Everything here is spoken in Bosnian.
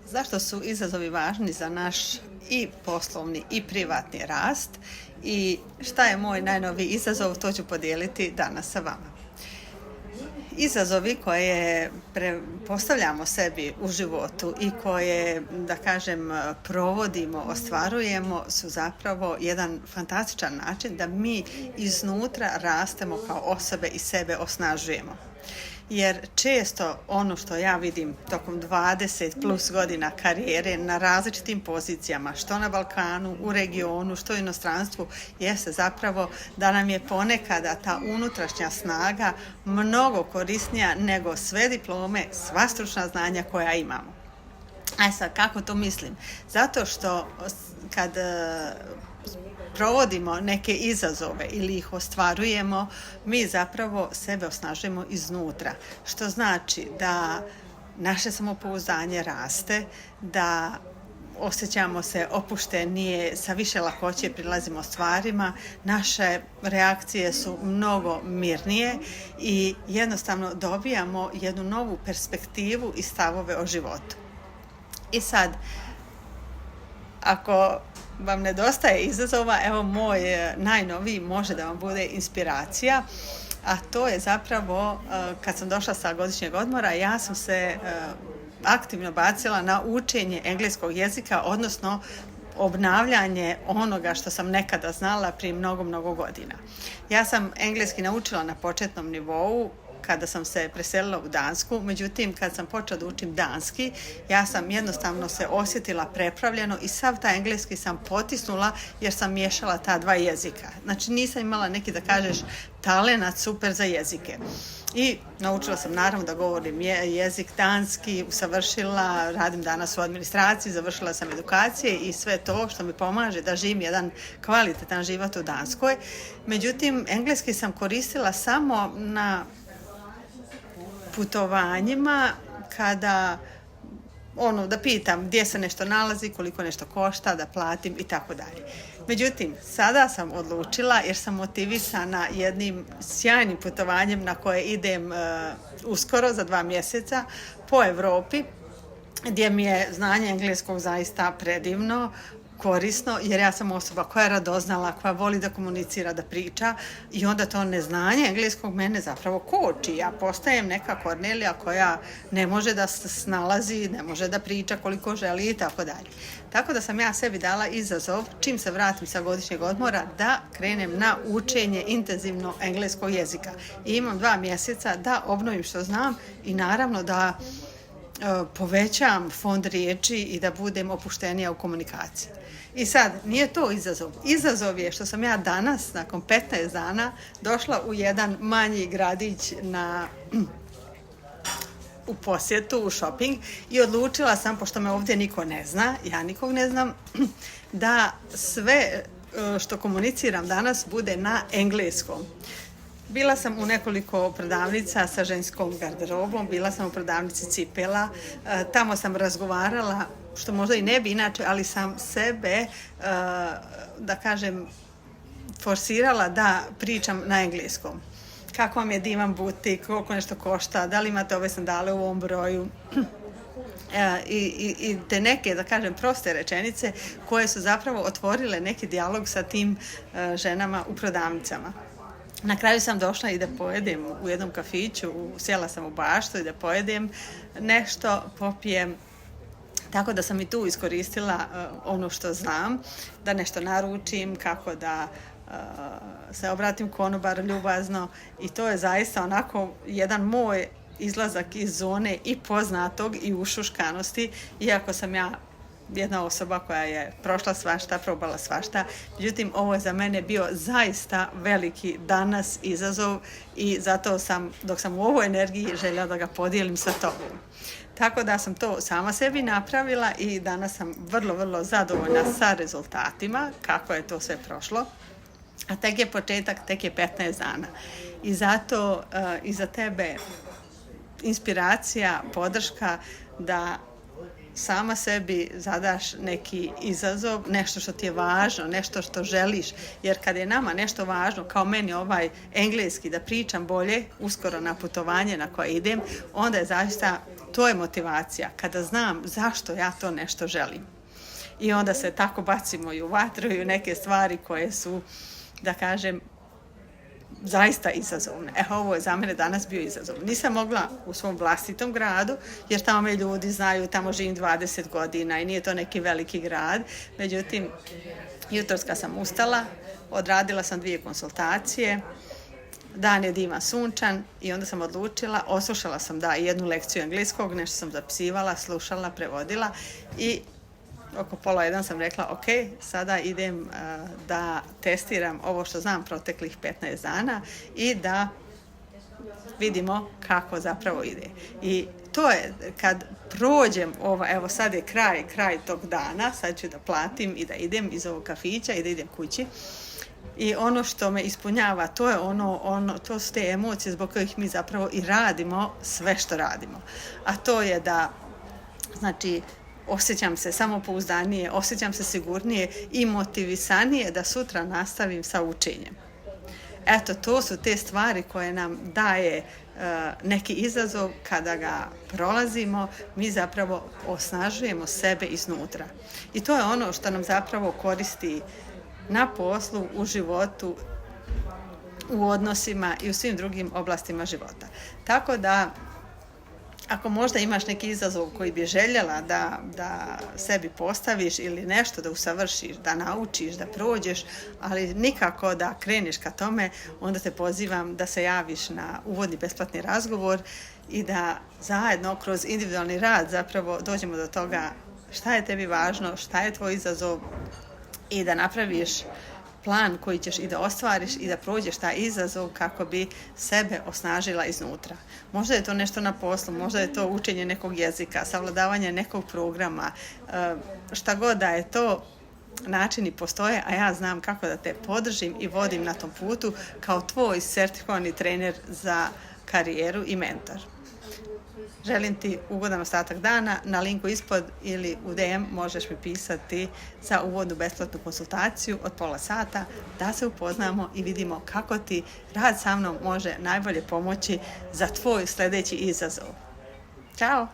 Zašto su izazovi važni za naš i poslovni i privatni rast i šta je moj najnoviji izazov, to ću podijeliti danas sa vama. Izazovi koje postavljamo sebi u životu i koje, da kažem, provodimo, ostvarujemo su zapravo jedan fantastičan način da mi iznutra rastemo kao osobe i sebe osnažujemo. Jer često ono što ja vidim tokom 20 plus godina karijere na različitim pozicijama, što na Balkanu, u regionu, što u inostranstvu, jeste zapravo da nam je ponekada ta unutrašnja snaga mnogo korisnija nego sve diplome, sva stručna znanja koja imamo. A sad, kako to mislim? Zato što kad provodimo neke izazove ili ih ostvarujemo, mi zapravo sebe osnažujemo iznutra. Što znači da naše samopouzdanje raste, da osjećamo se opuštenije, sa više lakoće prilazimo stvarima, naše reakcije su mnogo mirnije i jednostavno dobijamo jednu novu perspektivu i stavove o životu. I sad, ako vam nedostaje izazova, evo moj najnoviji može da vam bude inspiracija, a to je zapravo kad sam došla sa godišnjeg odmora, ja sam se aktivno bacila na učenje engleskog jezika, odnosno obnavljanje onoga što sam nekada znala prije mnogo godina. Ja sam engleski naučila na početnom nivou kada sam se preselila u Dansku, međutim kad sam počela da učim danski, ja sam jednostavno se osjetila prepravljeno i sav taj engleski sam potisnula jer sam miješala ta dva jezika. Znači nisam imala neki, da kažeš, talenat super za jezike. I naučila sam naravno da govorim jezik danski, usavršila, radim danas u administraciji, završila sam edukacije i sve to što mi pomaže da živim jedan kvalitetan život u Danskoj. Međutim, engleski sam koristila samo na putovanjima kada da pitam gdje se nešto nalazi, koliko nešto košta, da platim i tako dalje. Međutim, sada sam odlučila jer sam motivisana jednim sjajnim putovanjem na koje idem uskoro za 2 mjeseca po Europi, gdje mi je znanje engleskog zaista predivno, korisno, jer ja sam osoba koja je radoznala, koja voli da komunicira, da priča i onda to neznanje engleskog mene zapravo koči. Ja postajem neka Kornelija koja ne može da se snalazi, ne može da priča koliko želi i tako dalje. Tako da sam ja sebi dala izazov, čim se vratim sa godišnjeg odmora, da krenem na učenje intenzivno engleskog jezika. I imam 2 mjeseca da obnovim što znam i naravno da povećam fond riječi i da budem opuštenija u komunikaciji. I sad, nije to izazov. Izazov je što sam ja danas, nakon 15 dana, došla u jedan manji gradić u posjetu, u shopping i odlučila sam, pošto me ovdje niko ne zna, ja nikog ne znam, da sve što komuniciram danas bude na engleskom. Bila sam u nekoliko prodavnica sa ženskom garderobom, bila sam u prodavnici cipela, tamo sam razgovarala, što možda i ne bi inače, ali sam sebe, da kažem, forsirala da pričam na engleskom. Kako vam je divan butik, koliko nešto košta, da li imate ove sandale u ovom broju, i te neke, da kažem, proste rečenice koje su zapravo otvorile neki dijalog sa tim ženama u prodavnicama. Na kraju sam došla i da pojedem u jednom kafiću, sjela sam u baštu i da pojedem nešto, popijem. Tako da sam i tu iskoristila ono što znam, da nešto naručim, kako da se obratim konobaru ljubazno i to je zaista onako jedan moj izlazak iz zone i poznatog i ušuškanosti, iako sam ja jedna osoba koja je prošla svašta, probala svašta. Međutim, ovo je za mene bio zaista veliki danas izazov i zato sam, dok sam u ovoj energiji, željela da ga podijelim sa tobom. Tako da sam to sama sebi napravila i danas sam vrlo zadovoljna sa rezultatima, kako je to sve prošlo. A tek je početak, tek je 15 dana. I zato i za tebe inspiracija, podrška da sama sebi zadaš neki izazov, nešto što ti je važno, nešto što želiš, jer kad je nama nešto važno, kao meni ovaj engleski, da pričam bolje, uskoro na putovanje na koje idem, onda je zaista to je motivacija, kada znam zašto ja to nešto želim. I onda se tako bacimo i u vatru i u neke stvari koje su, da kažem, zaista izazovne. Ovo je za mene danas bio izazov. Nisam mogla u svom vlastitom gradu, jer tamo me ljudi znaju, tamo živim 20 godina i nije to neki veliki grad. Međutim, jutros kad sam ustala, odradila sam 2 konsultacije, dan je divan sunčan i onda sam odlučila, oslušala sam jednu lekciju engleskog, nešto sam zapisivala, slušala, prevodila i oko 12:30 sam rekla, ok, sada idem da testiram ovo što znam proteklih 15 dana i da vidimo kako zapravo ide. I to je, kad prođem evo sad je kraj tog dana, sad ću da platim i da idem iz ovog kafića i da idem kući. I ono što me ispunjava, to je to su te emocije zbog kojih mi zapravo i radimo sve što radimo. A to je da, znači, osjećam se samopouzdanije, osjećam se sigurnije i motivisanije da sutra nastavim sa učenjem. Eto, to su te stvari koje nam daje neki izazov. Kada ga prolazimo, mi zapravo osnažujemo sebe iznutra. I to je ono što nam zapravo koristi na poslu, u životu, u odnosima i u svim drugim oblastima života. Tako da, ako možda imaš neki izazov koji bi željela da sebi postaviš ili nešto da usavršiš, da naučiš, da prođeš, ali nikako da kreneš ka tome, onda te pozivam da se javiš na uvodni besplatni razgovor i da zajedno kroz individualni rad zapravo dođemo do toga šta je tebi važno, šta je tvoj izazov i da napraviš plan koji ćeš i da ostvariš i da prođeš taj izazov kako bi sebe osnažila iznutra. Možda je to nešto na poslu, možda je to učenje nekog jezika, savladavanje nekog programa, šta god da je to, načini postoje, a ja znam kako da te podržim i vodim na tom putu kao tvoj sertifikovani trener za karijeru i mentor. Želim ti ugodan ostatak dana, na linku ispod ili u DM možeš mi pisati za uvodnu besplatnu konsultaciju od pola sata da se upoznamo i vidimo kako ti rad sa mnom može najbolje pomoći za tvoj sljedeći izazov. Ćao!